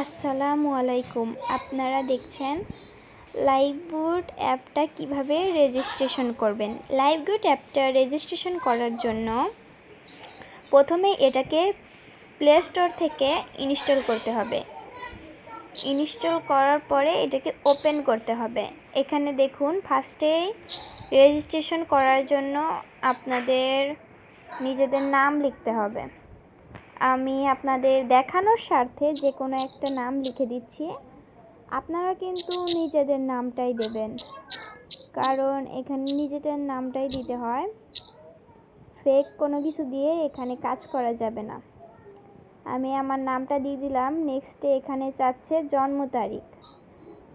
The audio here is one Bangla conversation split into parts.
আসসালামু আলাইকুম। আপনারা দেখছেন লাইভগুড অ্যাপটা কিভাবে রেজিস্ট্রেশন করবেন। লাইভগুড অ্যাপটা রেজিস্ট্রেশন করার জন্য প্রথমে এটাকে প্লে স্টোর থেকে ইনস্টল করতে হবে। ইনস্টল করার পরে এটাকে ওপেন করতে হবে। এখানে দেখুন ফার্স্টেই রেজিস্ট্রেশন করার জন্য আপনাদের নিজেদের নাম লিখতে হবে। আমি আপনাদের দেখানোর স্বার্থে যে কোনো একটা নাম লিখে দিচ্ছি। আপনারা কিন্তু নিজেদের নামটাই দেবেন, কারণ এখানে নিজেদের নামটাই দিতে হয়। ফেক কোনো কিছু দিয়ে এখানে কাজ করা যাবে না। আমি আমার নামটা দিয়ে দিলাম। নেক্সটে এখানে চাচ্ছে জন্ম তারিখ,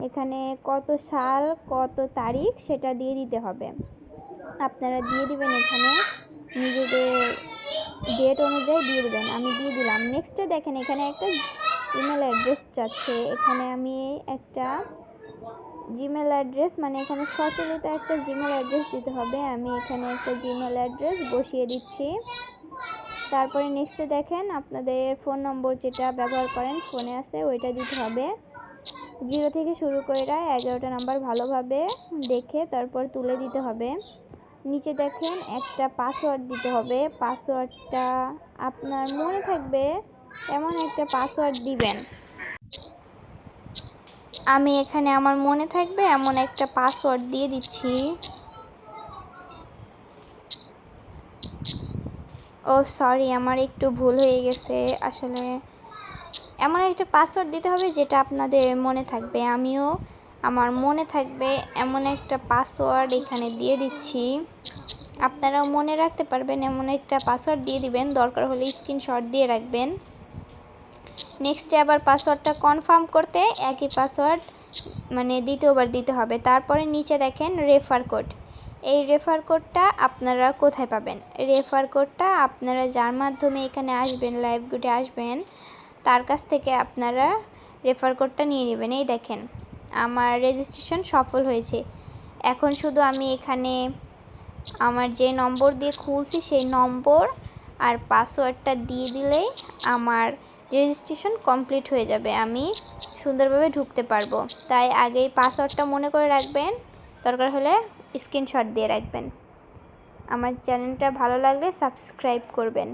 এখানে কত সাল কত তারিখ সেটা দিয়ে দিতে হবে। আপনারা দিয়ে দিবেন, এখানে নিজেদের ডেট অনুযায়ী দিয়ে দেবেন। আমি দিয়ে দিলাম। নেক্সটে দেখেন এখানে একটা ইমেল অ্যাড্রেস চাচ্ছে। এখানে আমি একটা জিমেল অ্যাড্রেস, মানে এখানে সচলিত একটা জিমেল অ্যাড্রেস দিতে হবে। আমি এখানে একটা জিমেল অ্যাড্রেস বসিয়ে দিচ্ছি। তারপরে নেক্সটে দেখেন আপনাদের ফোন নম্বর যেটা ব্যবহার করেন ফোনে আছে ওইটা দিতে হবে। 0 থেকে শুরু করে 11টা নাম্বার ভালোভাবে দেখে তারপর তুলে দিতে হবে। নিচে দেখেন একটা পাসওয়ার্ড দিতে হবে। পাসওয়ার্ডটা আপনার মনে থাকবে এমন একটা পাসওয়ার্ড দিবেন। আমি এখানে আমার মনে থাকবে এমন একটা পাসওয়ার্ড দিয়ে দিচ্ছি। ও সরি, আমার একটু ভুল হয়ে গেছে। আসলে এমন একটা পাসওয়ার্ড দিতে হবে যেটা আপনাদের মনে থাকবে। আমিও আমার মনে থাকবে এমন একটা পাসওয়ার্ড এখানে দিয়ে দিচ্ছি। আপনারাও মনে রাখতে পারবেন এমন একটা পাসওয়ার্ড দিয়ে দিবেন। দরকার হলে স্ক্রিনশট দিয়ে রাখবেন। নেক্সটে আবার পাসওয়ার্ডটা কনফার্ম করতে একই পাসওয়ার্ড মানে দ্বিতীয়বার দিতে হবে। তারপরে নিচে দেখেন রেফার কোড। এই রেফার কোডটা আপনারা কোথায় পাবেন? রেফার কোডটা আপনারা যার মাধ্যমে এখানে আসবেন, লাইভগুডে আসবেন, তার কাছ থেকে আপনারা রেফার কোডটা নিয়ে নেবেন। এই দেখেন আমার রেজিস্ট্রেশন সফল হয়েছে। এখন শুধু আমি এখানে আমার যে নম্বর দিয়ে খুলছি সেই নম্বর আর পাসওয়ার্ডটা দিয়ে দিলেই আমার রেজিস্ট্রেশন কমপ্লিট হয়ে যাবে। আমি সুন্দরভাবে ঢুকতে পারবো। তাই আগেই পাসওয়ার্ডটা মনে করে রাখবেন, দরকার হলে স্ক্রিনশট দিয়ে রাখবেন। আমার চ্যানেলটা ভালো লাগলে সাবস্ক্রাইব করবেন।